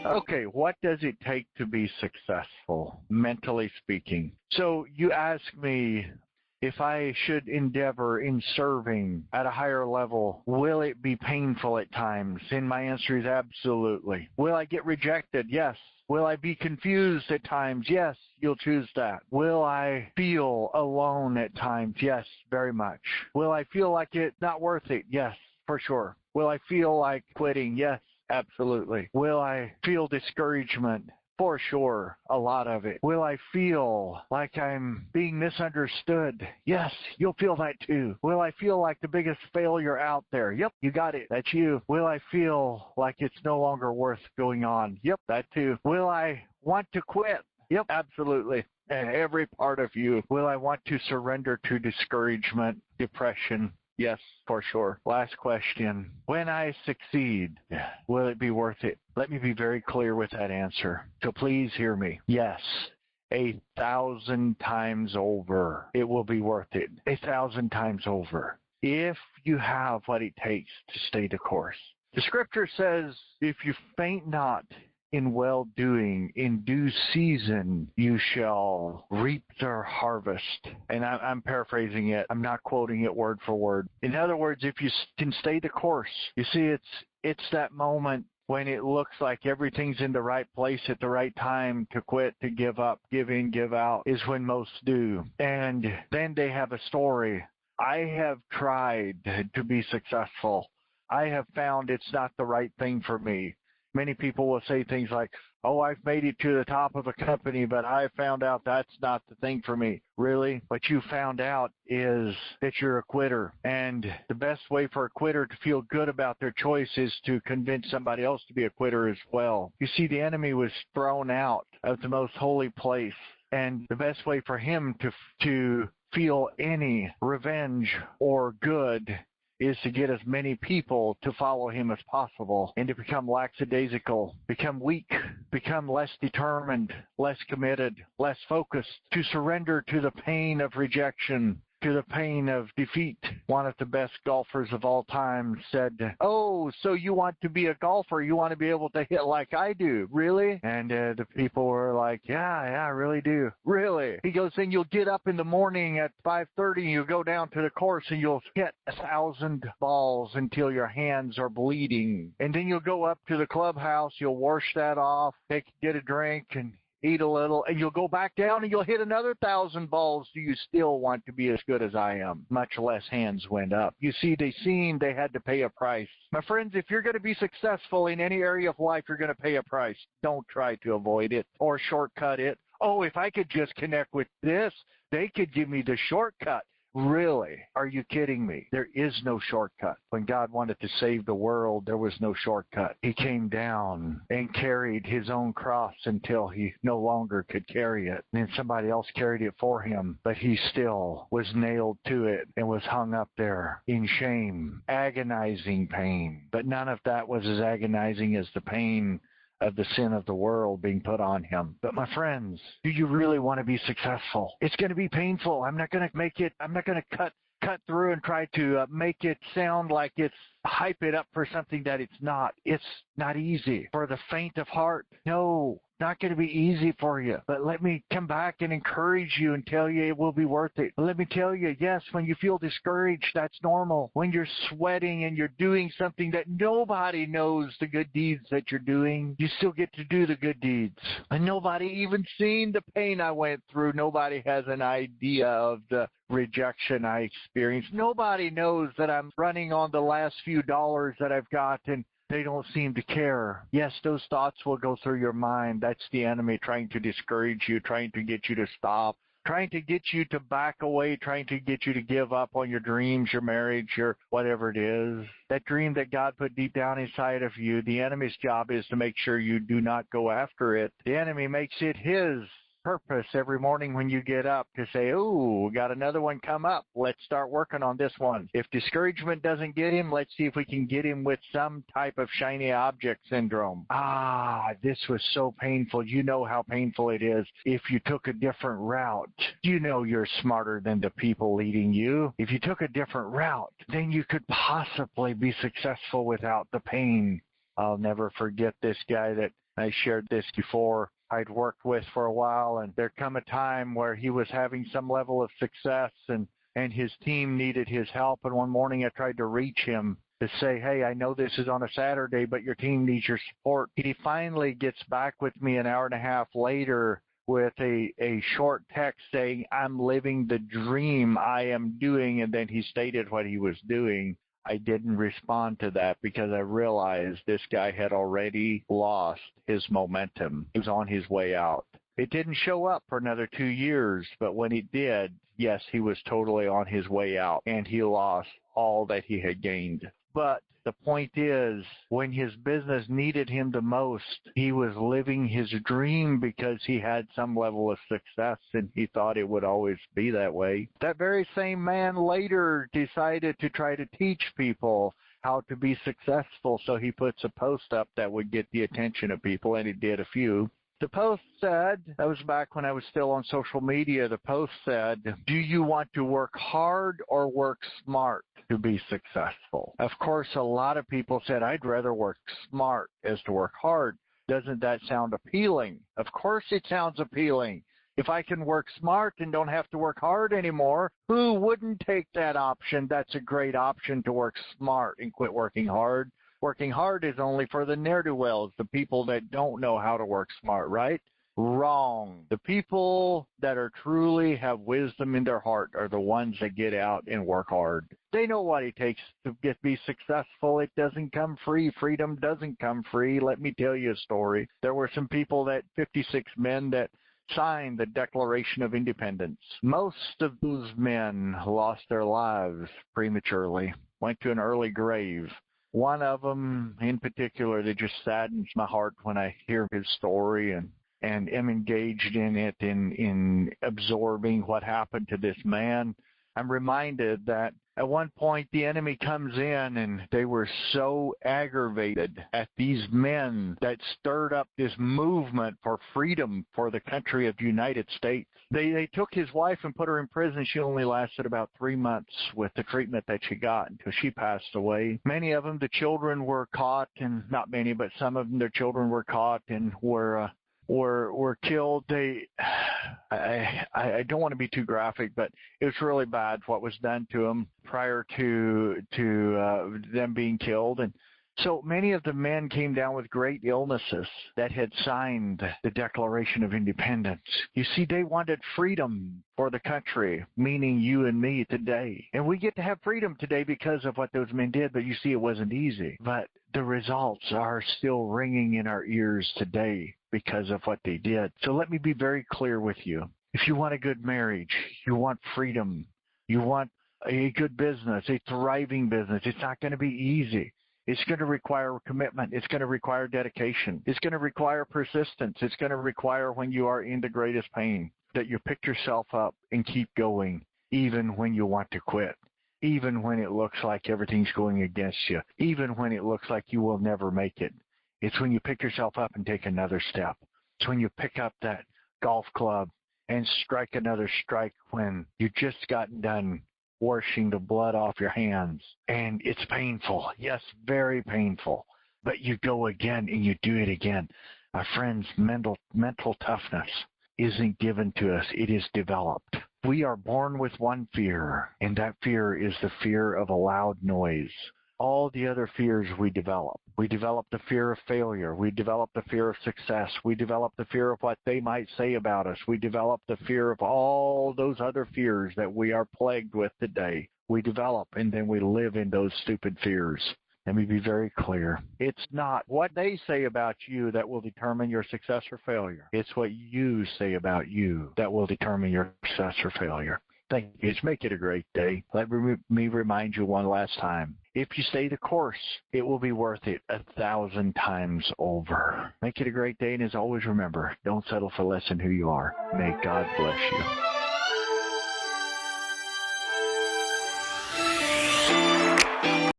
Okay, what does it take to be successful, mentally speaking? So you ask me if I should endeavor in serving at a higher level, will it be painful at times? And my answer is absolutely. Will I get rejected? Yes. Will I be confused at times? Yes, you'll choose that. Will I feel alone at times? Yes, very much. Will I feel like it's not worth it? Yes, for sure. Will I feel like quitting? Yes, absolutely. Will I feel discouragement? For sure, a lot of it. Will I feel like I'm being misunderstood? Yes, you'll feel that too. Will I feel like the biggest failure out there? Yep, you got it. That's you. Will I feel like it's no longer worth going on? Yep, that too. Will I want to quit? Yep, absolutely. And every part of you. Will I want to surrender to discouragement, depression? Yes, for sure. Last question. When I succeed, will it be worth it? Let me be very clear with that answer. So please hear me. Yes. 1,000 times over. It will be worth it. 1,000 times over. If you have what it takes to stay the course. The scripture says, if you faint not in well-doing, in due season you shall reap their harvest. And I'm paraphrasing it. I'm not quoting it word for word. In other words, if you can stay the course, you see, it's that moment when it looks like everything's in the right place at the right time to quit, to give up, give in, give out, is when most do. And then they have a story. I have tried to be successful. I have found it's not the right thing for me. Many people will say things like, oh, I've made it to the top of a company, but I found out that's not the thing for me. Really? What you found out is that you're a quitter. And the best way for a quitter to feel good about their choice is to convince somebody else to be a quitter as well. You see, the enemy was thrown out of the most holy place. And the best way for him to feel any revenge or good is to get as many people to follow him as possible and to become lackadaisical, become weak, become less determined, less committed, less focused, to surrender to the pain of rejection, to the pain of defeat. One of the best golfers of all time said, oh, so you want to be a golfer? You want to be able to hit like I do? Really? And the people were like, yeah, I really do. Really? He goes, then you'll get up in the morning at 5:30 and you'll go down to the course and you'll hit 1,000 balls until your hands are bleeding. And then you'll go up to the clubhouse, you'll wash that off, get a drink and eat a little, and you'll go back down and you'll hit another 1,000 balls. Do you still want to be as good as I am? Much less hands went up. You see, they seen they had to pay a price. My friends, if you're going to be successful in any area of life, you're going to pay a price. Don't try to avoid it or shortcut it. Oh, if I could just connect with this, they could give me the shortcut. Really? Are you kidding me? There is no shortcut. When God wanted to save the world, there was no shortcut. He came down and carried his own cross until he no longer could carry it. And then somebody else carried it for him, but he still was nailed to it and was hung up there in shame, agonizing pain. But none of that was as agonizing as the pain of the sin of the world being put on him. But my friends, do you really want to be successful? It's going to be painful. I'm not going to cut through and try to make it sound like it's hype it up for something that it's not. It's not easy for the faint of heart. No, not going to be easy for you. But let me come back and encourage you and tell you it will be worth it. But let me tell you, yes, when you feel discouraged, that's normal. When you're sweating and you're doing something that nobody knows the good deeds that you're doing, you still get to do the good deeds. And nobody even seen the pain I went through. Nobody has an idea of the rejection I experienced. Nobody knows that I'm running on the last few dollars that I've got and they don't seem to care. Yes, those thoughts will go through your mind. That's the enemy trying to discourage you, trying to get you to stop, trying to get you to back away, trying to get you to give up on your dreams, your marriage, your whatever it is. That dream that God put deep down inside of you, the enemy's job is to make sure you do not go after it. The enemy makes it his purpose every morning when you get up to say, "Ooh, we got another one come up. Let's start working on this one." If discouragement doesn't get him, let's see if we can get him with some type of shiny object syndrome. This was so painful. You know how painful it is if you took a different route. You know you're smarter than the people leading you. If you took a different route, then you could possibly be successful without the pain. I'll never forget this guy that I shared this before. I'd worked with for a while, and there come a time where he was having some level of success, and his team needed his help. And one morning I tried to reach him to say, "Hey, I know this is on a Saturday, but your team needs your support." He finally gets back with me an hour and a half later with a short text saying, "I'm living the dream I am doing," and then he stated what he was doing. I didn't respond to that because I realized this guy had already lost his momentum. He was on his way out. It didn't show up for another 2 years, but when it did, yes, he was totally on his way out, and he lost all that he had gained. But the point is, when his business needed him the most, he was living his dream because he had some level of success, and he thought it would always be that way. That very same man later decided to try to teach people how to be successful, so he puts a post up that would get the attention of people, and he did a few. The post said, that was back when I was still on social media, the post said, "Do you want to work hard or work smart to be successful?" Of course, a lot of people said, "I'd rather work smart as to work hard." Doesn't that sound appealing? Of course it sounds appealing. If I can work smart and don't have to work hard anymore, who wouldn't take that option? That's a great option, to work smart and quit working hard. Working hard is only for the ne'er-do-wells, the people that don't know how to work smart, right? Wrong. The people that are truly have wisdom in their heart are the ones that get out and work hard. They know what it takes to be successful. It doesn't come free. Freedom doesn't come free. Let me tell you a story. There were some people, 56 men that signed the Declaration of Independence. Most of those men lost their lives prematurely, went to an early grave. One of them in particular that just saddens my heart when I hear his story and am engaged in it, in absorbing what happened to this man. I'm reminded that at one point the enemy comes in, and they were so aggravated at these men that stirred up this movement for freedom for the country of the United States. They took his wife and put her in prison. She only lasted about 3 months with the treatment that she got until she passed away. Many of them, the children were caught, and not many, but some of them, their children were caught and were killed. I don't want to be too graphic, but it was really bad what was done to them prior to them being killed. And so many of the men came down with great illnesses that had signed the Declaration of Independence. You see, they wanted freedom for the country, meaning you and me today. And we get to have freedom today because of what those men did, but you see, it wasn't easy. But the results are still ringing in our ears today because of what they did. So let me be very clear with you. If you want a good marriage, you want freedom, you want a good business, a thriving business, it's not going to be easy. It's going to require commitment. It's going to require dedication. It's going to require persistence. It's going to require, when you are in the greatest pain, that you pick yourself up and keep going, even when you want to quit, even when it looks like everything's going against you, even when it looks like you will never make it. It's when you pick yourself up and take another step. It's when you pick up that golf club and strike another strike when you just gotten done washing the blood off your hands. And it's painful. Yes, very painful. But you go again and you do it again. My friends, mental toughness isn't given to us. It is developed. We are born with one fear, and that fear is the fear of a loud noise. All the other fears we develop. We develop the fear of failure. We develop the fear of success. We develop the fear of what they might say about us. We develop the fear of all those other fears that we are plagued with today. We develop, and then we live in those stupid fears. Let me be very clear. It's not what they say about you that will determine your success or failure. It's what you say about you that will determine your success or failure. Thank you. Just make it a great day. Let me remind you one last time. If you stay the course, it will be worth it 1,000 times over. Make it a great day, and as always, remember, don't settle for less than who you are. May God bless you.